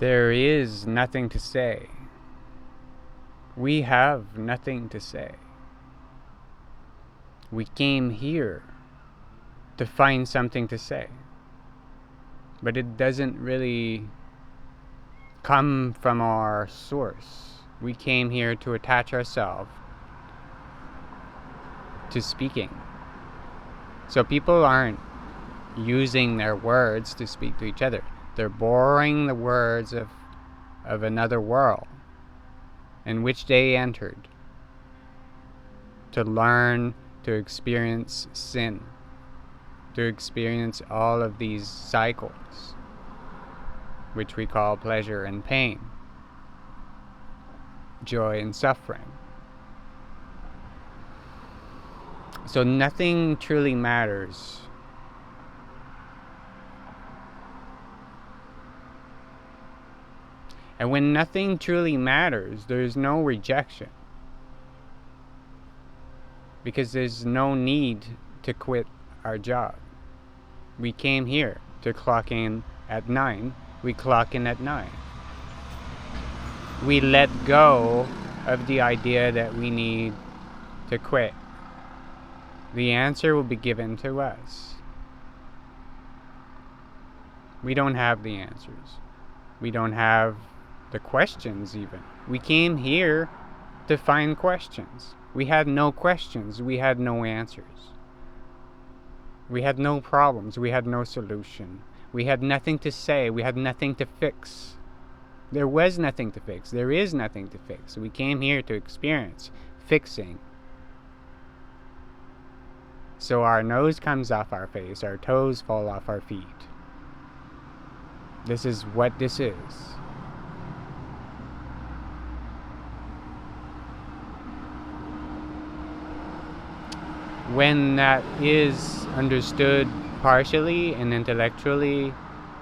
There is nothing to say. We have nothing to say. We came here to find something to say. But it doesn't really come from our source. We came here to attach ourselves to speaking. So people aren't using their words to speak to each other. They're borrowing the words of another world in which they entered to learn to experience sin, to experience all of these cycles, which we call pleasure and pain, joy and suffering. So nothing truly matters. And when nothing truly matters, there's no rejection. Because there's no need to quit our job. We came here to clock in at 9. We clock in at 9. We let go of the idea that we need to quit. The answer will be given to us. We don't have the answers. We don't have the questions even. We came here to find questions. We had no questions. We had no answers. We had no problems. We had no solution. We had nothing to say. We had nothing to fix. There was nothing to fix. There is nothing to fix. We came here to experience fixing. So our nose comes off our face. Our toes fall off our feet. This is what this is. When that is understood partially and intellectually,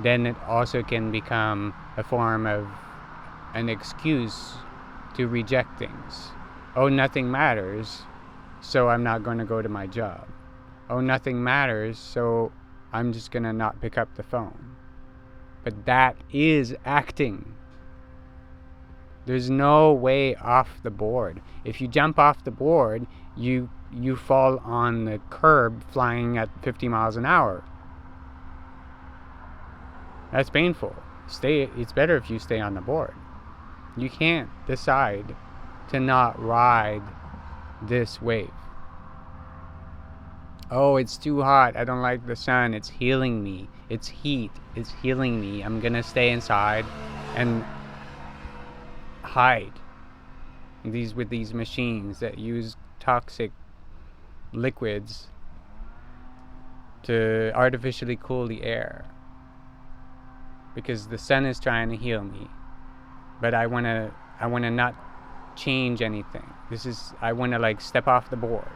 then it also can become a form of an excuse to reject things. Oh, nothing matters, so I'm not going to go to my job. Oh, nothing matters, so I'm just going to not pick up the phone. But that is acting. There's no way off the board. If you jump off the board, you fall on the curb flying at 50 miles an hour. That's painful. It's better if you stay on the board. You can't decide to not ride this wave. Oh, it's too hot. I don't like the sun. It's healing me. It's heat. It's healing me. I'm gonna stay inside and hide with these machines that use toxic liquids to artificially cool the air, because the sun is trying to heal me, but I want to not change anything. I want to step off the board.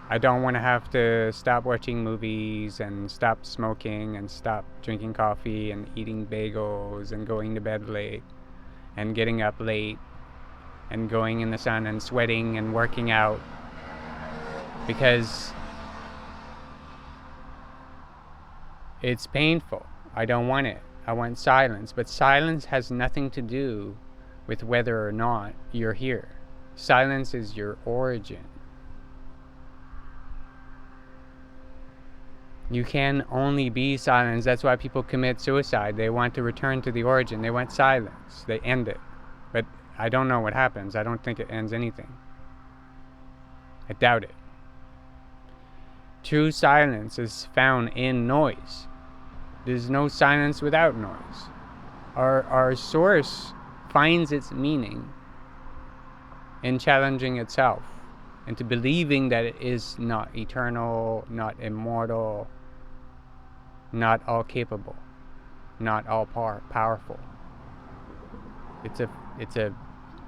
I don't want to have to stop watching movies and stop smoking and stop drinking coffee and eating bagels and going to bed late and getting up late and going in the sun and sweating and working out, because it's painful. I don't want it. I want silence. But silence has nothing to do with whether or not you're here. Silence is your origin. You can only be silence. That's why people commit suicide. They want to return to the origin. They want silence. They end it. But I don't know what happens. I don't think it ends anything. I doubt it. True silence is found in noise. There's no silence without noise. Our source finds its meaning in challenging itself into believing that it is not eternal, not immortal, not all capable, not all powerful. It's a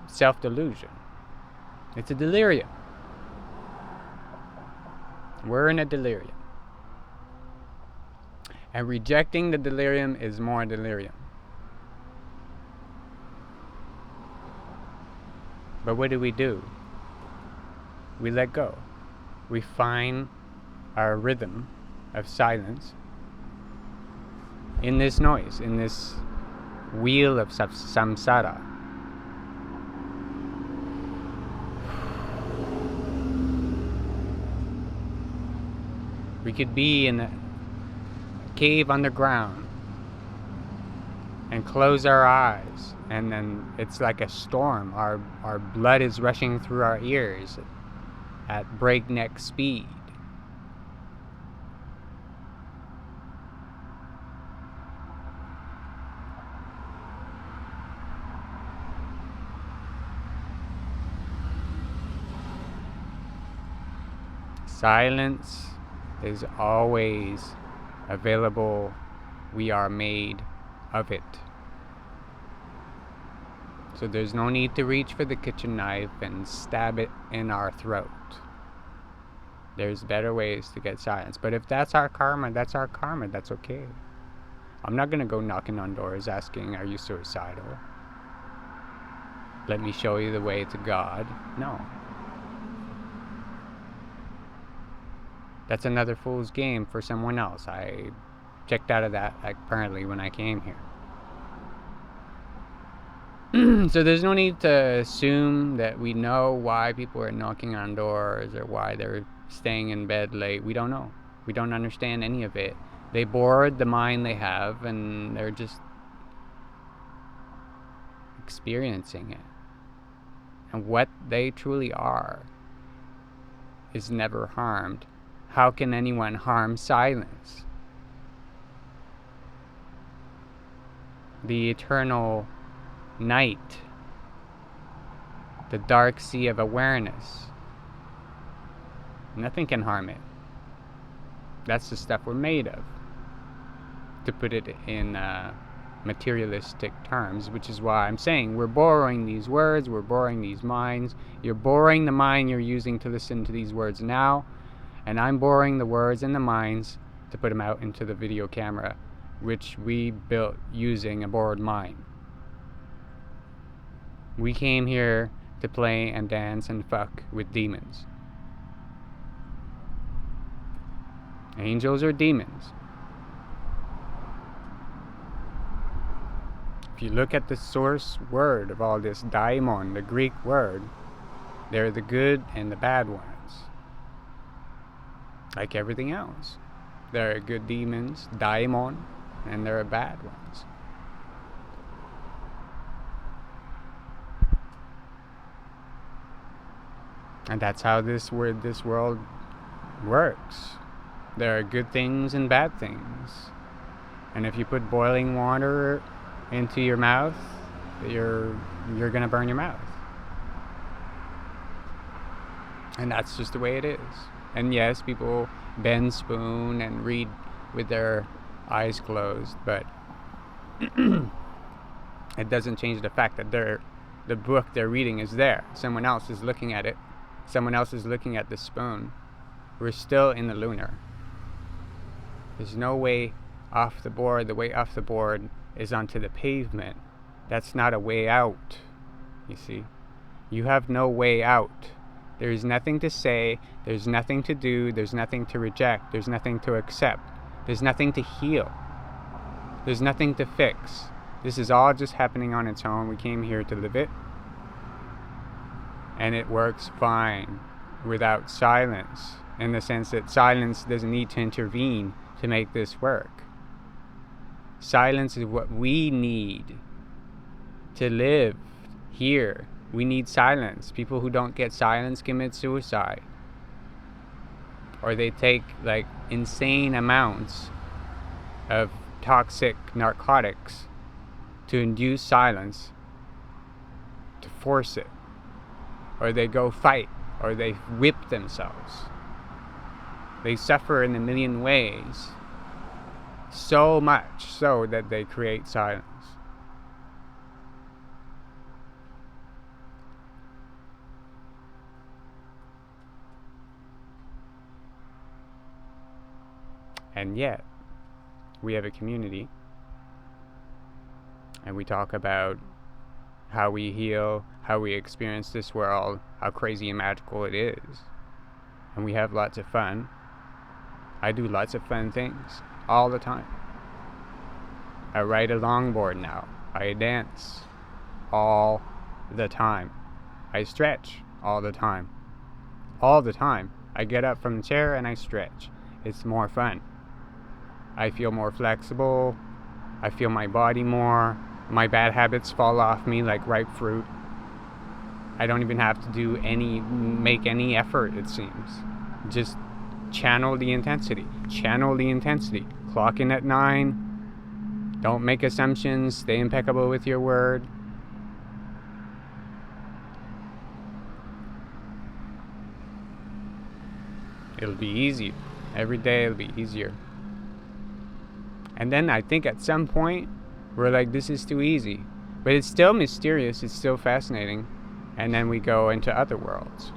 self-delusion. It's a delirium. We're in a delirium. And rejecting the delirium is more delirium. But what do? We let go. We find our rhythm of silence in this noise, in this wheel of samsara. We could be in a cave underground and close our eyes, and then it's like a storm. Our blood is rushing through our ears at breakneck speed. Silence is always available. We are made of it. So there's no need to reach for the kitchen knife and stab it in our throat. There's better ways to get silence. But if that's our karma, that's our karma. That's okay. I'm not going to go knocking on doors asking, are you suicidal? Let me show you the way to God. No. That's another fool's game for someone else. I checked out of that apparently when I came here. So there's no need to assume that we know why people are knocking on doors or why they're staying in bed late. We don't know. We don't understand any of it. They bored the mind they have, and they're just experiencing it. And what they truly are is never harmed. How can anyone harm silence? The eternal night, the dark sea of awareness. Nothing can harm it. That's the stuff we're made of. To put it in materialistic terms, which is why I'm saying we're borrowing these words, we're borrowing these minds. You're borrowing the mind you're using to listen to these words now, and I'm borrowing the words and the minds to put them out into the video camera, which we built using a borrowed mind. We came here to play and dance and fuck with demons. Angels or demons. If you look at the source word of all this, daimon, the Greek word, they're the good and the bad ones. Like everything else. There are good demons, daimon, and there are bad ones. And that's how this world works. There are good things and bad things. And if you put boiling water into your mouth, you're gonna burn your mouth. And that's just the way it is. And yes, people bend spoon and read with their eyes closed, but it doesn't change the fact that the book they're reading is there. Someone else is looking at it. Someone else is looking at the spoon. We're still in the lunar. There's no way off the board. The way off the board is onto the pavement. That's not a way out, you see. You have no way out. There's nothing to say, there's nothing to do, there's nothing to reject, there's nothing to accept, there's nothing to heal, there's nothing to fix. This is all just happening on its own. We came here to live it, and it works fine without silence, in the sense that silence doesn't need to intervene to make this work. Silence is what we need to live here. We need silence. People who don't get silence commit suicide. Or they take like insane amounts of toxic narcotics to induce silence, to force it. Or they go fight, or they whip themselves. They suffer in a million ways, so much so that they create silence. And yet, we have a community, and we talk about how we heal, how we experience this world, how crazy and magical it is. And we have lots of fun. I do lots of fun things all the time. I ride a longboard now. I dance all the time. I stretch all the time. All the time. I get up from the chair and I stretch. It's more fun. I feel more flexible. I feel my body more. My bad habits fall off me like ripe fruit. I don't even have to make any effort, it seems. Just channel the intensity. Channel the intensity. Clock in at 9. Don't make assumptions. Stay impeccable with your word. It'll be easier. Every day it'll be easier. And then I think at some point, we're like, this is too easy. But it's still mysterious. It's still fascinating. And then we go into other worlds.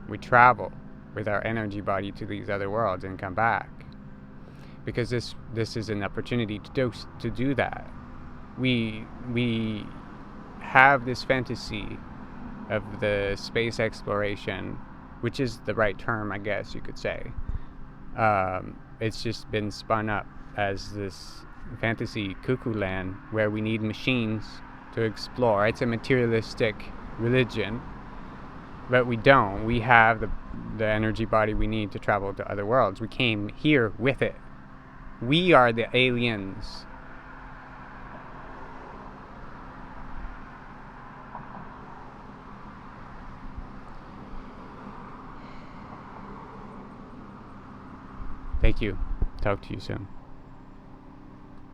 We travel with our energy body to these other worlds and come back. Because this is an opportunity to do that. We have this fantasy of the space exploration, which is the right term, I guess you could say. It's just been spun up as this fantasy cuckoo land where we need machines to explore. It's a materialistic religion, but we don't. We have the energy body we need to travel to other worlds. We came here with it. We are the aliens. Thank you. Talk to you soon.